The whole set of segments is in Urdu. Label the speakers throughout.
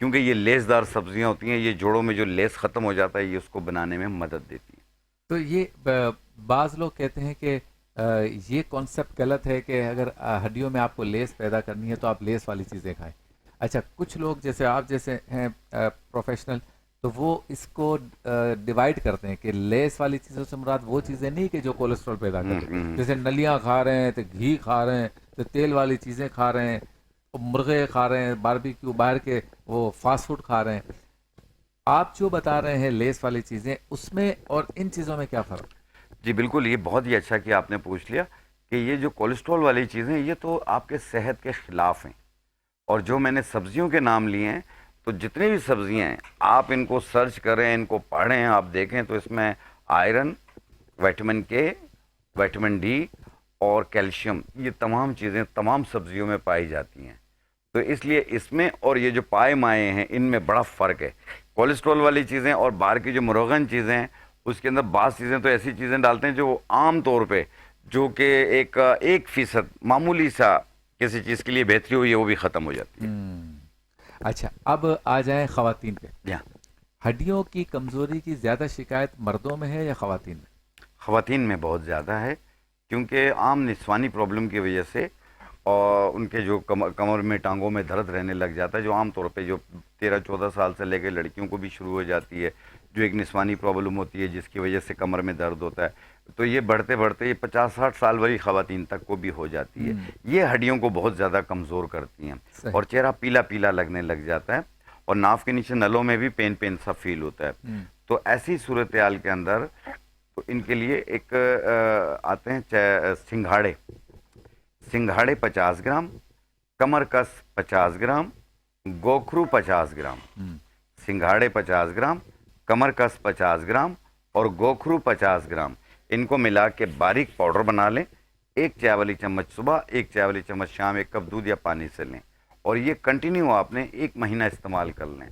Speaker 1: کیونکہ یہ لیس دار سبزیاں ہوتی ہیں, یہ جوڑوں میں جو لیس ختم ہو جاتا ہے یہ اس کو بنانے میں مدد دیتی ہیں.
Speaker 2: تو یہ بعض لوگ کہتے ہیں کہ یہ کانسیپٹ غلط ہے کہ اگر ہڈیوں میں آپ کو لیس پیدا کرنی ہے تو آپ لیس والی چیزیں کھائیں. اچھا, کچھ لوگ جیسے آپ جیسے ہیں پروفیشنل, تو وہ اس کو ڈیوائڈ کرتے ہیں کہ لیس والی چیزوں سے مراد وہ چیزیں نہیں کہ جو کولیسٹرول پیدا کرتے ہیں, جیسے نلیاں کھا رہے ہیں تو گھی کھا رہے ہیں تو تیل والی چیزیں کھا رہے ہیں, مرغے کھا رہے ہیں, باربیکیو باہر کے وہ فاسٹ فوڈ کھا رہے ہیں. آپ جو بتا رہے ہیں لیس والی چیزیں, اس میں اور ان چیزوں میں کیا فرق؟
Speaker 1: جی بالکل, یہ بہت ہی اچھا کہ آپ نے پوچھ لیا کہ یہ جو کولیسٹرول والی چیزیں یہ تو آپ کے صحت کے خلاف ہیں. اور جو میں نے سبزیوں کے نام لیے ہیں, تو جتنی بھی سبزیاں ہیں آپ ان کو سرچ کریں, ان کو پڑھیں, آپ دیکھیں تو اس میں آئرن, وٹامن کے, وٹامن ڈی اور کیلشیم, یہ تمام چیزیں تمام سبزیوں میں پائی جاتی ہیں. تو اس لیے اس میں اور یہ جو پائے مائے ہیں ان میں بڑا فرق ہے. کولیسٹرول والی چیزیں اور باہر کی جو مروغن چیزیں ہیں اس کے اندر بعض چیزیں تو ایسی چیزیں ڈالتے ہیں جو عام طور پہ جو کہ 1% معمولی سا کسی چیز کے لیے بہتری ہوئی ہے وہ بھی ختم ہو جاتی ہے.
Speaker 2: اچھا, اب آ جائیں خواتین پہ.
Speaker 1: جی ہاں,
Speaker 2: ہڈیوں کی کمزوری کی زیادہ شکایت مردوں میں ہے یا خواتین میں؟
Speaker 1: خواتین میں بہت زیادہ ہے, کیونکہ عام نسوانی پرابلم کی وجہ سے اور ان کے جو کمر میں ٹانگوں میں درد رہنے لگ جاتا ہے, جو عام طور پہ جو 13-14 سال سے لے کے لڑکیوں کو بھی شروع ہو جاتی ہے, جو ایک نسوانی پرابلم ہوتی ہے جس کی وجہ سے کمر میں درد ہوتا ہے, تو یہ بڑھتے بڑھتے یہ 50-60 سال والی خواتین تک کو بھی ہو جاتی ہے. یہ ہڈیوں کو بہت زیادہ کمزور کرتی ہیں اور چہرہ پیلا پیلا لگنے لگ جاتا ہے, اور ناف کے نیچے نلوں میں بھی پین سا فیل ہوتا ہے. تو ایسی صورتحال کے اندر تو ان کے لیے ایک آتے ہیں سنگھاڑے 50 گرام, کمر کس 50 گرام, گوکھرو 50 گرام. سنگھاڑے 50 گرام, کمر کس 50 گرام اور گوکھرو 50 گرام, ان کو ملا کے باریک پاؤڈر بنا لیں. 1 چائے والی چمچ صبح, 1 چائے والی چمچ شام, 1 کپ دودھ یا پانی سے لیں, اور یہ کنٹینیو آپ نے 1 مہینہ استعمال کر لیں.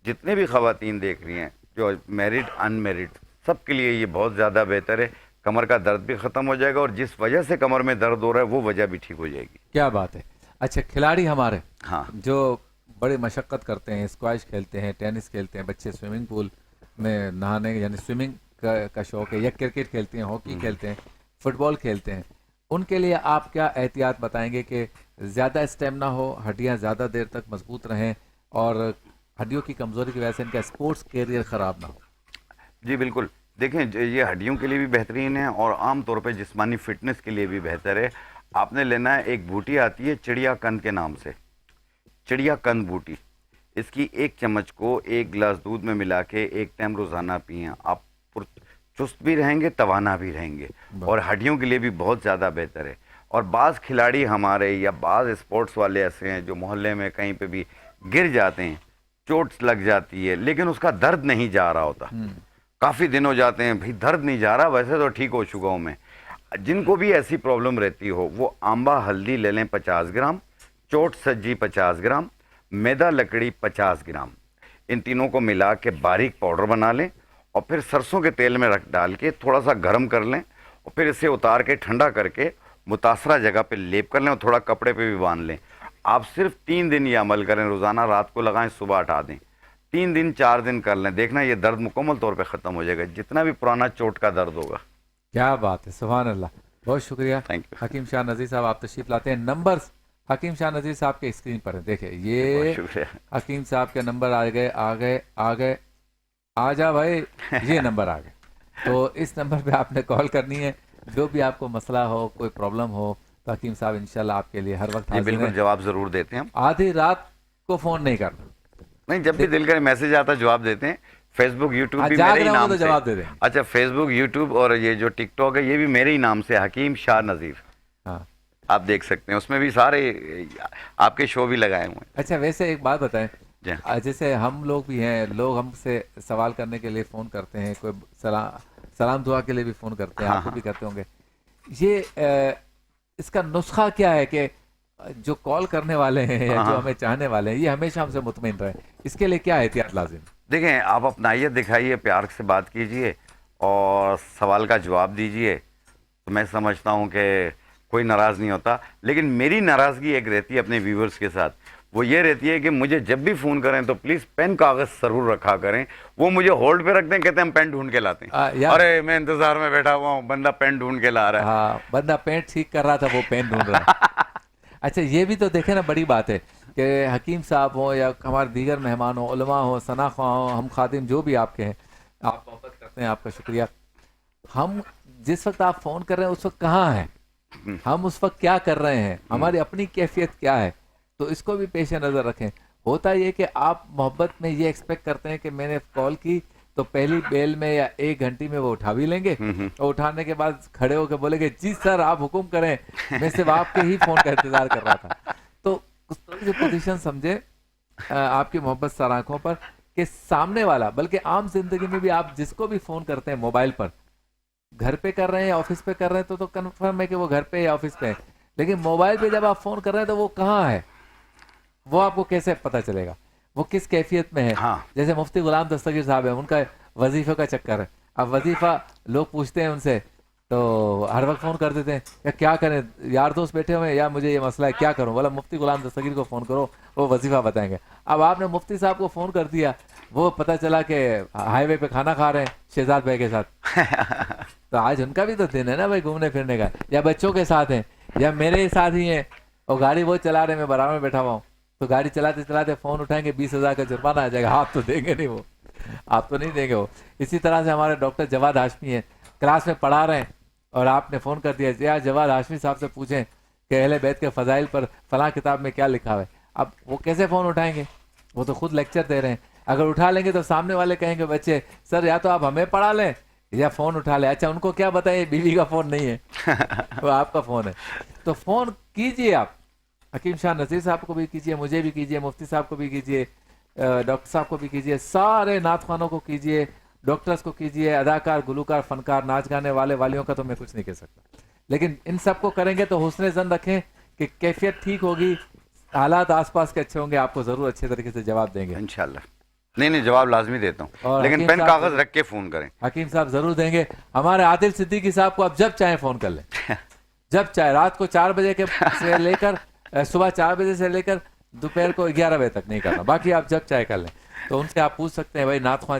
Speaker 1: جتنے بھی خواتین دیکھ رہی ہیں جو میرڈ ان میرڈ, سب کے لیے یہ بہت زیادہ بہتر ہے. کمر کا درد بھی ختم ہو جائے گا اور جس وجہ سے کمر میں درد ہو رہا ہے وہ وجہ بھی ٹھیک ہو جائے گی.
Speaker 2: کیا بات ہے. اچھا, کھلاڑی ہمارے
Speaker 1: ہاں
Speaker 2: جو بڑے مشقت کرتے ہیں, اسکواش کھیلتے ہیں, ٹینس کھیلتے ہیں, بچے سوئمنگ پول میں نہانے یعنی سوئمنگ کا شوق ہے, یا کرکٹ کھیلتے ہیں, ہاکی کھیلتے ہیں, فٹ بال کھیلتے ہیں, ان کے لیے آپ کیا احتیاط بتائیں گے کہ زیادہ اسٹیمنا ہو, ہڈیاں زیادہ دیر تک مضبوط رہیں اور ہڈیوں کی کمزوری کی وجہ سے ان کا اسپورٹس کیریئر خراب نہ ہو؟
Speaker 1: جی بالکل, دیکھیں یہ ہڈیوں کے لیے بھی بہترین ہے اور عام طور پہ جسمانی فٹنس کے لیے بھی بہتر ہے. آپ نے لینا ہے, ایک بوٹی آتی ہے چڑیا کند کے نام سے, چڑیا کند بوٹی, اس کی 1 چمچ کو 1 گلاس دودھ میں ملا کے 1 ٹائم روزانہ پئیں. آپ چست بھی رہیں گے, توانا بھی رہیں گے, اور ہڈیوں کے لیے بھی بہت زیادہ بہتر ہے. اور بعض کھلاڑی ہمارے یا بعض اسپورٹس والے ایسے ہیں جو محلے میں کہیں پہ بھی گر جاتے ہیں, چوٹ لگ جاتی ہے لیکن اس کا درد نہیں جا رہا ہوتا, کافی دن ہو جاتے ہیں بھائی درد نہیں جا رہا, ویسے تو ٹھیک ہو چکا ہوں میں. جن کو بھی ایسی پرابلم رہتی ہو وہ آمبا ہلدی لے لیں 50 گرام, چوٹ سجی 50 گرام, میدا لکڑی 50 گرام, ان تینوں کو ملا کے باریک پاؤڈر بنا لیں اور پھر سرسوں کے تیل میں رکھ ڈال کے تھوڑا سا گرم کر لیں اور پھر اسے اتار کے ٹھنڈا کر کے متاثرہ جگہ پہ لیپ کر لیں اور تھوڑا کپڑے پہ بھی باندھ لیں. آپ صرف 3 دن یہ عمل کریں, روزانہ رات کو لگائیں, صبح ہٹا دیں. 3 دن 4 دن کر لیں, دیکھنا یہ درد مکمل طور پہ ختم ہو جائے گا, جتنا بھی پرانا چوٹ کا درد ہوگا.
Speaker 2: کیا بات ہے, سبحان اللہ, بہت شکریہ.
Speaker 1: Thank you.
Speaker 2: حکیم شاہ نذیر صاحب آپ تشریف لاتے ہیں. نمبرز حکیم شاہ نذیر صاحب کے اسکرین پر ہیں, دیکھیں یہ
Speaker 1: شکریہ.
Speaker 2: حکیم صاحب کے نمبر آ گئے, آ جا بھائی, یہ نمبر آ گئے. تو اس نمبر پہ آپ نے کال کرنی ہے, جو بھی آپ کو مسئلہ ہو, کوئی پرابلم ہو, تو حکیم صاحب انشاءاللہ آپ کے لیے ہر وقت حاضر ہیں.
Speaker 1: بالکل جواب ضرور دیتے ہیں ہم.
Speaker 2: آدھی رات کو فون نہیں کرنا,
Speaker 1: نہیں, جب بھی دل کرے میسج آتا ہے جواب دیتے ہیں. فیس بک یوٹیوب بھی
Speaker 2: جاگ
Speaker 1: میرے ہی
Speaker 2: رہے ہوں
Speaker 1: نام
Speaker 2: تو
Speaker 1: سے.
Speaker 2: جواب دے دیں.
Speaker 1: اچھا, فیس بک یوٹیوب اور یہ جو ٹک ٹاک ہے یہ بھی میرے ہی نام سے, حکیم شاہ نذیر.
Speaker 2: ہاں,
Speaker 1: آپ دیکھ سکتے ہیں, اس میں بھی سارے آپ کے شو بھی لگائے ہوئے ہیں.
Speaker 2: اچھا ویسے ایک بات بتائیں,
Speaker 1: جی
Speaker 2: جیسے ہم لوگ بھی ہیں, لوگ ہم سے سوال کرنے کے لیے فون کرتے ہیں, کوئی سلام دعا کے لیے بھی فون کرتے ہیں, آپ کو بھی کرتے ہوں گے. یہ اس کا نسخہ کیا ہے کہ جو کال کرنے والے ہیں یا جو ہمیں چاہنے والے ہیں یہ ہمیشہ ہم سے مطمئن رہیں, اس کے لیے کیا احتیاط لازم؟
Speaker 1: دیکھیں, آپ اپنائیت دکھائیے, پیار سے بات کیجئے اور سوال کا جواب دیجئے, تو میں سمجھتا ہوں کہ کوئی ناراض نہیں ہوتا. لیکن میری ناراضگی ایک رہتی ہے اپنے ویورز کے ساتھ, وہ یہ رہتی ہے کہ مجھے جب بھی فون کریں تو پلیز پین کاغذ ضرور رکھا کریں. وہ مجھے ہولڈ پہ رکھتے ہیں, کہتے ہیں ہم پین ڈھونڈ کے لاتے ہیں. ارے میں انتظار میں بیٹھا ہوا ہوں, بندہ پین ڈھونڈ کے لا رہا ہے.
Speaker 2: ہاں, بندہ پینٹ ٹھیک کر رہا تھا, وہ پین ڈھونڈ رہا ہے. اچھا یہ بھی تو دیکھیں نا, بڑی بات ہے کہ حکیم صاحب ہوں یا ہمارے دیگر مہمان ہوں, علماء ہوں, ثنا خواہ ہوں, ہم خادم جو بھی آپ کے ہیں, آپ محبت کرتے ہیں, آپ کا شکریہ. ہم جس وقت آپ فون کر رہے ہیں اس وقت کہاں ہیں, ہم اس وقت کیا کر رہے ہیں, ہماری اپنی کیفیت کیا ہے, تو اس کو بھی پیش نظر رکھیں. ہوتا یہ کہ آپ محبت میں یہ ایکسپیکٹ کرتے ہیں کہ میں نے کال کی تو پہلی بیل میں یا 1 گھنٹے میں وہ اٹھا بھی لیں گے, اور اٹھانے کے بعد کھڑے ہو کے بولے گے جی سر آپ حکم کریں, میں صرف آپ کے ہی فون کا انتظار کر رہا تھا. تو اس طرح کی پوزیشن سمجھے آپ کی محبت سر آنکھوں پر, کہ سامنے والا, بلکہ عام زندگی میں بھی آپ جس کو بھی فون کرتے ہیں موبائل پر, گھر پہ کر رہے ہیں یا آفس پہ کر رہے ہیں تو کنفرم ہے کہ وہ گھر پہ یا آفس پہ ہے, لیکن موبائل پہ جب آپ فون کر رہے ہیں تو وہ کہاں ہے, وہ آپ کو کیسے پتہ چلے گا, وہ کس کیفیت میں ہے. جیسے مفتی غلام دستگیر صاحب ہیں, ان کا وظیفے کا چکر ہے. اب وظیفہ لوگ پوچھتے ہیں ان سے تو ہر وقت فون کر دیتے ہیں, یا کیا کریں, یار دوست بیٹھے ہوئے ہیں, یا مجھے یہ مسئلہ ہے کیا کروں, بولا مفتی غلام دستگیر کو فون کرو, وہ وظیفہ بتائیں گے. اب آپ نے مفتی صاحب کو فون کر دیا, وہ پتہ چلا کہ ہائی وے پہ کھانا کھا رہے ہیں شہزاد بھائی کے ساتھ, تو آج ان کا بھی تو دن ہے نا بھائی گھومنے پھرنے کا, یا بچوں کے ساتھ ہیں, یا میرے ساتھ ہی ہیں, اور گاڑی وہ چلا رہے ہیں, میں برابر میں بیٹھا ہوا ہوں, تو گاڑی چلاتے چلاتے فون اٹھائیں گے, 20,000 کا جرمانہ آ جائے گا, آپ تو دیں گے نہیں, وہ آپ تو نہیں دیں گے وہ. اسی طرح سے ہمارے ڈاکٹر جواد ہاشمی ہیں, کلاس میں پڑھا رہے ہیں اور آپ نے فون کر دیا, یا جواد ہاشمی صاحب سے پوچھیں کہ اہل بیت کے فضائل پر فلاں کتاب میں کیا لکھا ہوا ہے. اب وہ کیسے فون اٹھائیں گے, وہ تو خود لیکچر دے رہے ہیں. اگر اٹھا لیں گے تو سامنے والے کہیں گے بچے سر یا تو آپ ہمیں پڑھا لیں یا فون اٹھا لیں. اچھا ان کو کیا بتائیں, بیوی کا فون نہیں ہے, وہ آپ کا فون ہے. تو فون کیجئے آپ, حکیم شاہ نذیر صاحب کو بھی کیجئے, مجھے بھی کیجئے, مفتی صاحب کو بھی کیجئے, ڈاکٹر صاحب کو بھی کیجئے, سارے نعت خوانوں کو کیجئے, ڈاکٹرز کو کیجئے, اداکار, گلوکار, فنکار, ناچ گانے والے والیوں کا تو میں کچھ نہیں کہہ سکتا, لیکن ان سب کو کریں گے تو حسن ظن رکھیں کہ کیفیت ٹھیک ہوگی, حالات آس پاس کے اچھے ہوں گے, آپ کو ضرور اچھے طریقے سے جواب دیں گے
Speaker 1: انشاءاللہ. نہیں جواب لازمی دیتا ہوں,
Speaker 2: اور
Speaker 1: لیکن پین کاغذ رکھ کے فون کریں.
Speaker 2: حکیم صاحب ضرور دیں گے. ہمارے عادل صدیقی صاحب کو اب جب چاہیں فون کر لیں, جب چاہے, رات کو 4 بجے سے لے کر صبح 4 بجے سے لے کر دوپہر کو 11 بجے تک نہیں کرنا, باقی آپ جب چاہے کر لیں. تو ان سے آپ پوچھ سکتے ہیں بھائی نعت خواں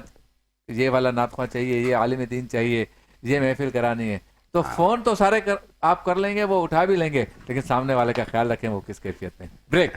Speaker 2: یہ والا نعت خواں چاہیے, یہ عالم دین چاہیے, یہ محفل کرانی ہے, تو فون تو سارے آپ کر لیں گے, وہ اٹھا بھی لیں گے, لیکن سامنے والے کا خیال رکھیں وہ کس کیفیت میں. بریک.